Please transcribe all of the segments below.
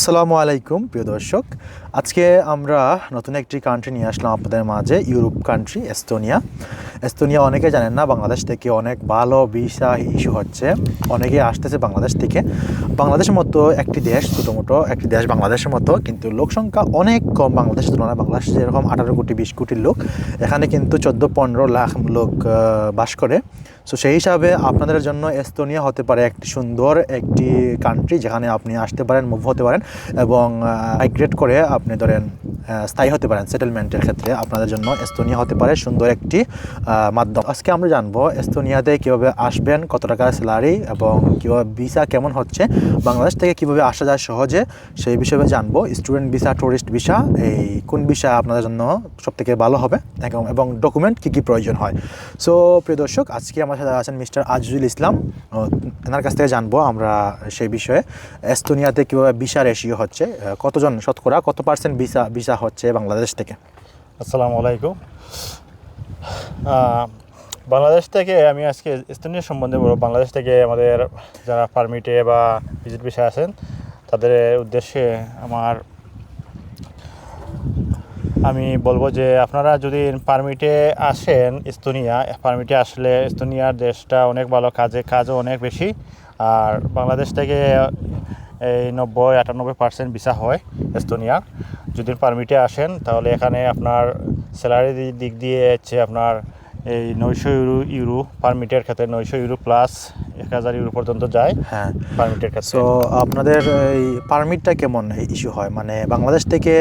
আসসালামু আলাইকুম প্রিয় দর্শক। আজকে আমরা নতুন একটি কান্ট্রি নিয়ে আসলাম আপনাদের মাঝে, ইউরোপ কান্ট্রি এস্তোনিয়া। অনেকে জানেন না, বাংলাদেশ থেকে অনেক ভালো ভিসা ইস্যু হচ্ছে, অনেকে আসতেছে বাংলাদেশ থেকে। বাংলাদেশের মতো একটি দেশ, ছোটোমোটো একটি দেশ বাংলাদেশের মতো, কিন্তু লোক সংখ্যা অনেক কম বাংলাদেশের তুলনায়। বাংলাদেশ যেরকম 18 কোটি 20 কোটির লোক, এখানে কিন্তু 14-15 লাখ লোক বাস করে। সো সেই হিসাবে আপনাদের জন্য এস্তোনিয়া হতে পারে একটি সুন্দর একটি কান্ট্রি, যেখানে আপনি আসতে পারেন, মুভ হতে পারেন এবং মাইগ্রেট করে আপনি ধরেন স্থায়ী হতে পারেন। সেটেলমেন্টের ক্ষেত্রে আপনাদের জন্য এস্তোনিয়া হতে পারে সুন্দর একটি মাধ্যম। আজকে আমরা জানবো এস্তোনিয়াতে কীভাবে আসবেন, কত টাকা স্যালারি এবং কীভাবে ভিসা কেমন হচ্ছে, বাংলাদেশ থেকে কীভাবে আসা যায় সহজে, সেই বিষয়ে জানবো। স্টুডেন্ট ভিসা, টুরিস্ট ভিসা, এই কোন ভিসা আপনাদের জন্য সবথেকে ভালো হবে এবং ডকুমেন্ট কী কী প্রয়োজন হয়। সো প্রিয় দর্শক, আজকে আমার সাথে আছেন মিস্টার আজিজুল ইসলাম। এনার কাছ থেকে জানবো আমরা সেই বিষয়ে, এস্তোনিয়াতে কীভাবে ভিসা রেশিও হচ্ছে, কতজন শতকরা কত পার্সেন্ট ভিসা হচ্ছে বাংলাদেশ থেকে। আসসালামু আলাইকুম। বাংলাদেশ থেকে আমি আজকে এস্তোনিয়া সম্বন্ধে বলব। বাংলাদেশ থেকে আমাদের যারা পারমিটে বা ভিজিট ভিসা আছেন তাদের উদ্দেশ্যে আমি বলবো যে আপনারা যদি পারমিটে আসেন, পারমিটে আসলে এস্তোনিয়ার দেশটা অনেক ভালো, কাজও অনেক বেশি। আর বাংলাদেশ থেকে এই 90-98% ভিসা হয় এস্তোনিয়ার। যদি পারমিটে আসেন তাহলে এখানে আপনার স্যালারি দিক দিয়ে হচ্ছে আপনার এই 900 ইউরো পারমিটের ক্ষেত্রে, 900 ইউরো প্লাস 1000 ইউরো পর্যন্ত যায়। হ্যাঁ, পারমিটের ক্ষেত্রে। সো আপনাদের এই পারমিটটা কেমন ইস্যু হয়? মানে বাংলাদেশ থেকে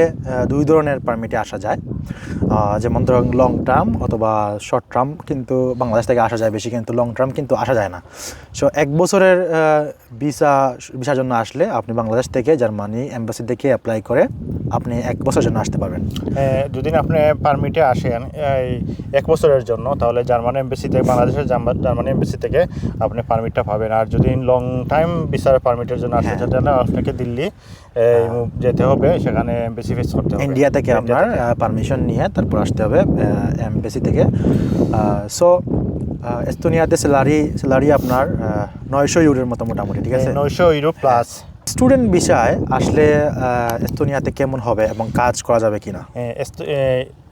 দুই ধরনের পারমিটে আসা যায়, যেমন ধরুন লং টার্ম অথবা শর্ট টার্ম, কিন্তু বাংলাদেশ থেকে আসা যায় বেশি, কিন্তু লং টার্ম কিন্তু আসা যায় না। সো 1 বছরের ভিসার জন্য আসলে আপনি বাংলাদেশ থেকে জার্মানি এম্বাসি থেকে অ্যাপ্লাই করে আপনি 1 বছরের জন্য আসতে পারবেন। যদি আপনি পারমিটে আসেন এই 1 বছরের জন্য, তাহলে বাংলাদেশের জার্মানি এম্বাসি থেকে আপনি পারমিটটা পাবেন। আর যদি লং টাইম ভিসার পারমিটের জন্য আসতে চান, আপনাকে দিল্লি যেতে হবে, সেখানে এম্বাসি ফেস করতে হবে। ইন্ডিয়া থেকে আপনার পারমিশন নিয়ে তারপর আসতে হবে এম্বাসি থেকে। সো এস্তোনিয়াতে স্যালারি আপনার 900 ইউরোর মতো মোটামুটি, ঠিক আছে? 900 ইউরো প্লাস। স্টুডেন্ট ভিসায় আসলে এস্তোনিয়াতে কেমন হবে এবং কাজ করা যাবে কিনা?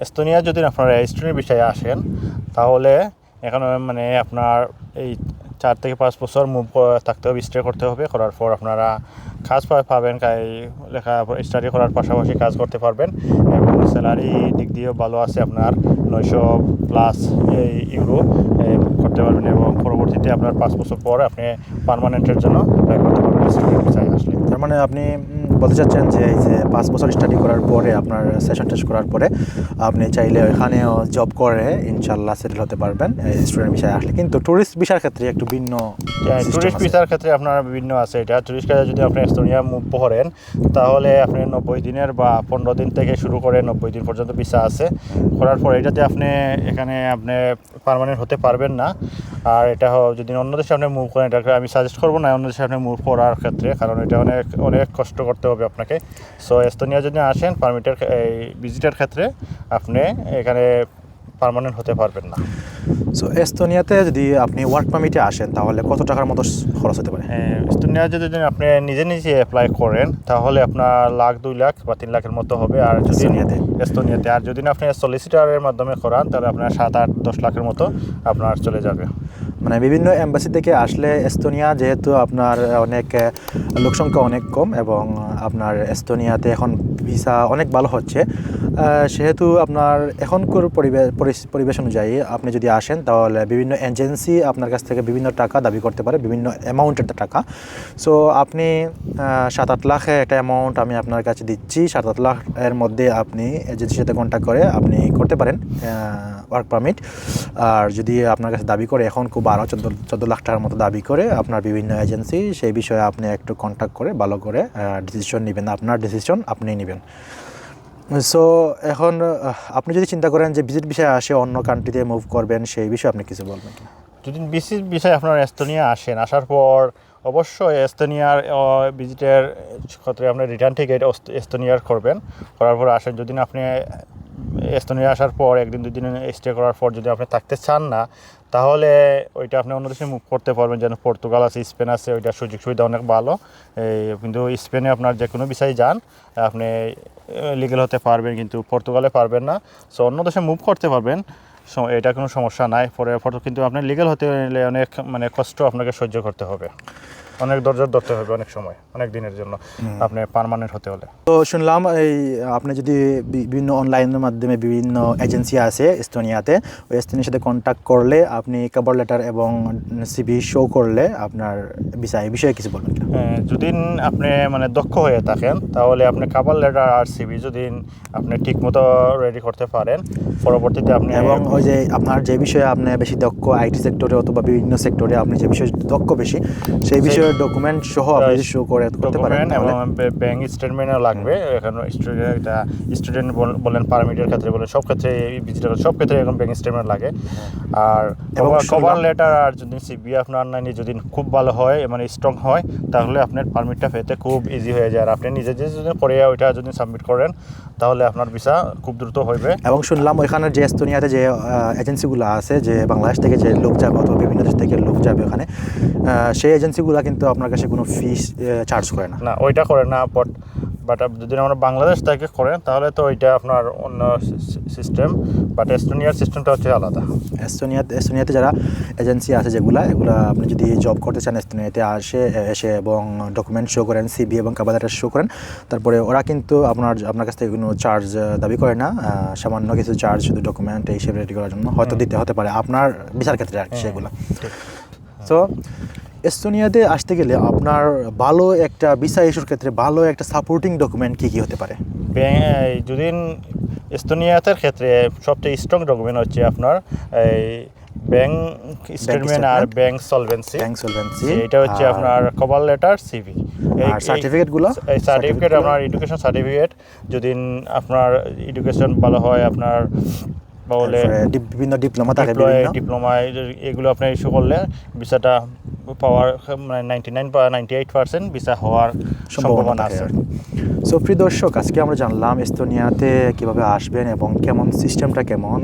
এস্তোনিয়া যদি আপনারা স্টুডেন্ট ভিসায় আসেন, তাহলে এখানে আপনার এই 4 থেকে 5 বছর মুভ থাকতে হবে, স্টে করতে হবে। করার পর আপনারা কাজ পাবেন, লেখা স্টাডি করার পাশাপাশি কাজ করতে পারবেন এবং স্যালারি দিক দিয়েও ভালো আছে। আপনার 900 প্লাস ইউরো করতে পারবেন এবং পরবর্তীতে আপনার 5 বছর পর আপনি পার্মানেন্টের জন্য অ্যাপ্লাই করতে পারবেন স্টুডেন্ট ভিসায় আসলে। তার মানে আপনি বলতে চাচ্ছেন যে এই যে 5 বছর স্টাডি করার পরে, আপনার সেশন টেস্ট করার পরে আপনি চাইলে ওখানেও জব করে ইনশাল্লাহ সেটেল হতে পারবেন স্টুডেন্ট ভিসায় আসলে। কিন্তু ট্যুরিস্ট ভিসার ক্ষেত্রে একটু ভিন্ন। টুরিস্ট ভিসার ক্ষেত্রে আপনার বিভিন্ন আছে। এটা টুরিস্ট ভিসা যদি আপনি এস্তোনিয়া মুভ করেন, তাহলে আপনি 90 দিনের বা 15 দিন থেকে শুরু করে 90 দিন পর্যন্ত ভিসা আছে। করার পর এটাতে আপনি এখানে পার্মানেন্ট হতে পারবেন না। আর এটা যদি অন্য দেশে আপনি মুভ করেন, এটাকে আমি সাজেস্ট করবো না অন্য দেশে আপনি মুভ করার ক্ষেত্রে, কারণ এটা অনেক কষ্ট করতে হবে আপনাকে। সো এস্তোনিয়া যদি আসেন পারমিটের এই ভিজিটের ক্ষেত্রে, আপনি এখানে পার্মানেন্ট হতে পারবেন না। সো এস্তোনিয়াতে যদি আপনি ওয়ার্ক পারমিটে আসেন, তাহলে কত টাকার মতো খরচ হতে পারে? এস্তোনিয়া যদি আপনি নিজে অ্যাপ্লাই করেন, তাহলে আপনার 1,00,000, 2 লাখ বা 3 লাখের মতো হবে। আর যদি এস্তোনিয়াতে আর যদি আপনি সলিসিটারের মাধ্যমে করান, তাহলে আপনার 7-8-10 লাখের মতো আপনার চলে যাবে। মানে বিভিন্ন এম্বাসি থেকে আসলে এস্তোনিয়া, যেহেতু আপনার লোকসংখ্যা অনেক কম এবং আপনার এস্তোনিয়াতে এখন ভিসা অনেক ভালো হচ্ছে, সেহেতু আপনার এখনকার পরিবেশ অনুযায়ী আপনি যদি আসেন, তাহলে বিভিন্ন এজেন্সি আপনার কাছ থেকে বিভিন্ন টাকা দাবি করতে পারে, বিভিন্ন অ্যামাউন্টের টাকা। সো আপনি 7-8 লাখ একটা অ্যামাউন্ট আমি আপনার কাছে দিচ্ছি। 7-8 লাখ এর মধ্যে আপনি এজেন্সির সাথে কন্ট্যাক্ট করে আপনি করতে পারেন ওয়ার্ক পারমিট। আর যদি আপনার কাছে দাবি করে এখন খুব 12-14 লাখ টাকার মতো দাবি করে আপনার বিভিন্ন এজেন্সি, সেই বিষয়ে আপনি একটু কন্ট্যাক্ট করে ভালো করে ডিসিশন নেবেন। আপনার ডিসিশন আপনি নেবেন। সো এখন আপনি যদি চিন্তা করেন যে ভিজিট ভিসায় আসে অন্য কান্ট্রিতে মুভ করবেন, সেই বিষয়ে আপনি কিছু বলবেন? যদি ভিজিট ভিসায় আপনার এস্তোনিয়া আসেন, আসার পর অবশ্যই এস্তোনিয়ার ভিজিটের ক্ষেত্রে আপনি রিটার্ন টিকিট এস্তোনিয়ার করবেন। করার পর আসেন, যদি আপনি এস্তোনিয়া আসার পর 1 দিন 2 দিন স্টে করার পর যদি আপনি থাকতে চান না, তাহলে ওইটা আপনি অন্য দেশে মুভ করতে পারবেন, যেন পর্তুগাল আছে, স্পেন আছে, ওইটার সুযোগ সুবিধা অনেক ভালো। কিন্তু স্পেনে আপনার যে কোনো ভিসায় যান আপনি লিগেল হতে পারবেন, কিন্তু পর্তুগালে পারবেন না। সো অন্য দেশে মুভ করতে পারবেন, এটা কোনো সমস্যা নাই। পরে কিন্তু আপনি লিগেল হতে হলে অনেক মানে কষ্ট আপনাকে সহ্য করতে হবে, অনেক ধৈর্য ধরতে হবে, অনেক সময়, অনেক দিনের জন্য আপনি পার্মানেন্ট হতে হলে। তো শুনলাম এই আপনি যদি বিভিন্ন অনলাইনের মাধ্যমে বিভিন্ন এজেন্সি আছে এস্তোনিয়াতে, ওই এস্তোনিয়ার সাথে কন্ট্যাক্ট করলে আপনি কভার লেটার এবং সিভি শো করলে আপনার ভিসা, এই বিষয়ে কিছু বলবেন কিনা? যদি আপনি মানে দক্ষ হয়ে থাকেন তাহলে আপনি কভার লেটার আর সিভি যদি আপনি ঠিকমতো রেডি করতে পারেন, পরবর্তীতে আপনি এবং ওই যে আপনার যে বিষয়ে আপনি বেশি দক্ষ, আইটি সেক্টরে অথবা বিভিন্ন সেক্টরে আপনি যে বিষয়ে দক্ষ বেশি, সেই বিষয়ে ডকুমেন্ট সহ আপনি যদি শো করতে পারেন এবং তাহলে ব্যাংক স্টেটমেন্টও লাগবে। এখানে স্টুডেন্ট বলেন, পারমিটের ক্ষেত্রে বলেন, সব ক্ষেত্রে ভিজিটার সব ক্ষেত্রে এখন ব্যাংক স্টেটমেন্ট লাগে। আর এবং কভার লেটার আর যদি সিবি আপনার যদি খুব ভালো হয় মানে স্ট্রং হয় তাহলে আপনার পারমিটটা পেতে খুব ইজি হয়ে যায়। আর আপনি নিজে যে যদি করে ওইটা যদি সাবমিট করেন তাহলে আপনার ভিসা খুব দ্রুত হইবে। এবং শুনলাম ওইখানে যে এস্তোনিয়াতে যে এজেন্সিগুলো আছে, যে বাংলাদেশ থেকে যে লোক যাবে অথবা বিভিন্ন দেশ থেকে লোক যাবে ওখানে, সেই এজেন্সিগুলো কিন্তু আপনার কাছে কোনো ফিস চার্জ করে না। না, ওইটা করে না। বাট যদি আমরা বাংলাদেশ থেকে করেন তাহলে তো ওইটা আপনার অন্য সিস্টেম, বাট এস্তোনিয়ার সিস্টেমটা হচ্ছে আলাদা। এস্তোনিয়াতে যারা এজেন্সি আছে যেগুলো, এগুলো আপনি যদি জব করতে চান এস্তোনিয়াতে এসে এবং ডকুমেন্ট শো করেন, সিবি এবং কভার লেটার শো করেন, তারপরে ওরা কিন্তু আপনার কাছ থেকে কোনো চার্জ দাবি করে না। সামান্য কিছু চার্জ শুধু ডকুমেন্ট এই হিসেবে রেডি করার জন্য হয়তো দিতে হতে পারে আপনার ভিসার ক্ষেত্রে আর কি সেগুলো। তো এস্তোনিয়াতে আসতে গেলে আপনার ভালো একটা ভিসা ইস্যুর ক্ষেত্রে ভালো একটা সাপোর্টিং ডকুমেন্ট কী কী হতে পারে? যদি এস্তোনিয়াতের ক্ষেত্রে সবচেয়ে স্ট্রং ডকুমেন্ট হচ্ছে আপনার এই ব্যাংক স্টেটমেন্ট আর ব্যাংক সলভেন্সি। এটা হচ্ছে আপনার কভার লেটার, সিভি আর সার্টিফিকেটগুলো, এই সার্টিফিকেট আপনার এডুকেশন সার্টিফিকেট, যদি আপনার এডুকেশন ভালো হয় আপনার বলে বিভিন্ন ডিপ্লোমা থাকে, ডিপ্লোমা এগুলো আপনি ইস্যু করলে ভিসাটা পাওয়ার মানে 99 বা 98% ভিসা হওয়ার সম্ভাবনা আছে। সো প্রিয় দর্শক, আজকে আমরা জানলাম এস্তোনিয়াতে কীভাবে আসবেন এবং কেমন সিস্টেমটা কেমন।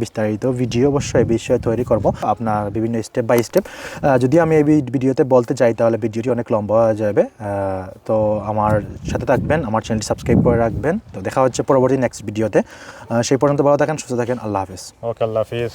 বিস্তারিত ভিডিও অবশ্যই এই বিষয়ে তৈরি করব আপনার বিভিন্ন স্টেপ বাই স্টেপ। যদি আমি এই ভিডিওতে বলতে চাই তাহলে ভিডিওটি অনেক লম্বা হয়ে যাবে। তো আমার সাথে থাকবেন, আমার চ্যানেলটি সাবস্ক্রাইব করে রাখবেন। তো দেখা হচ্ছে পরবর্তী নেক্সট ভিডিওতে। সেই পর্যন্ত ভালো থাকেন, সুস্থ থাকেন, আল্লাহ হাফিজ। ওকে, আল্লাহ হাফিজ।